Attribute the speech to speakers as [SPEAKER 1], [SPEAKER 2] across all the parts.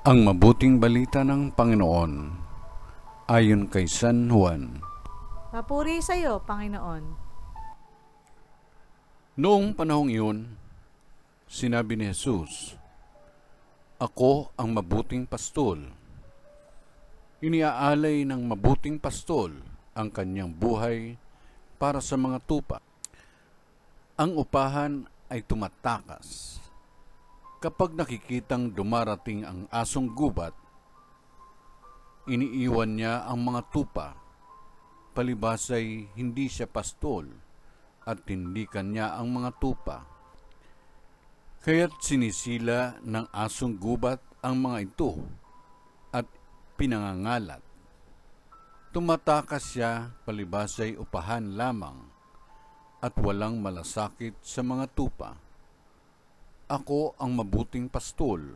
[SPEAKER 1] Ang mabuting balita ng Panginoon ayon kay San Juan.
[SPEAKER 2] Papuri sa iyo, Panginoon.
[SPEAKER 1] Noong panahong iyon, sinabi ni Jesus, "Ako ang mabuting pastol. Iniaalay ng mabuting pastol ang kanyang buhay para sa mga tupa. Ang upahan ay tumatakas. Kapag nakikitang dumarating ang asong gubat, iniiwan niya ang mga tupa, palibasay hindi siya pastol at hindi kanya ang mga tupa. Kaya't sinisila ng asong gubat ang mga ito at pinangangalat. Tumatakas siya palibasay upahan lamang at walang malasakit sa mga tupa. Ako ang mabuting pastol.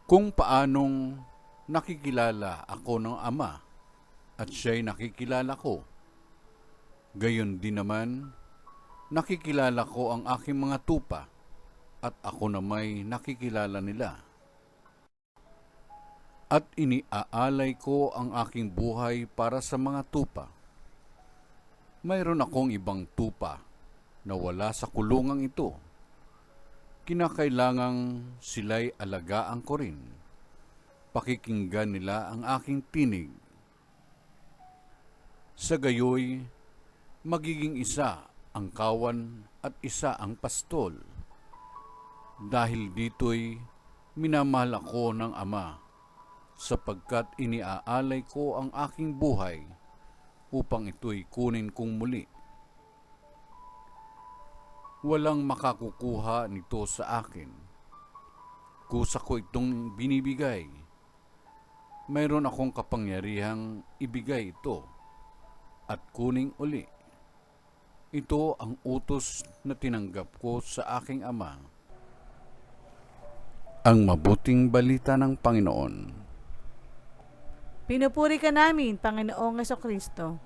[SPEAKER 1] Kung paanong nakikilala ako ng Ama at siya'y nakikilala ko, gayon din naman nakikilala ko ang aking mga tupa at ako na may nakikilala nila. At iniaalay ko ang aking buhay para sa mga tupa. Mayroon akong ibang tupa na wala sa kulungang ito. Kinakailangang sila'y alagaan ko rin. Pakikinggan nila ang aking tinig. Sa gayoy, magiging isa ang kawan at isa ang pastol. Dahil dito'y minamahal ako ng Ama, sapagkat iniaalay ko ang aking buhay upang ito'y kunin kong muli. Walang makakukuha nito sa akin. Kusa ko itong binibigay. Mayroon akong kapangyarihang ibigay ito at kuning uli. Ito ang utos na tinanggap ko sa aking Ama." Ang mabuting balita ng Panginoon.
[SPEAKER 2] Pinupuri ka namin, Panginoong Hesukristo.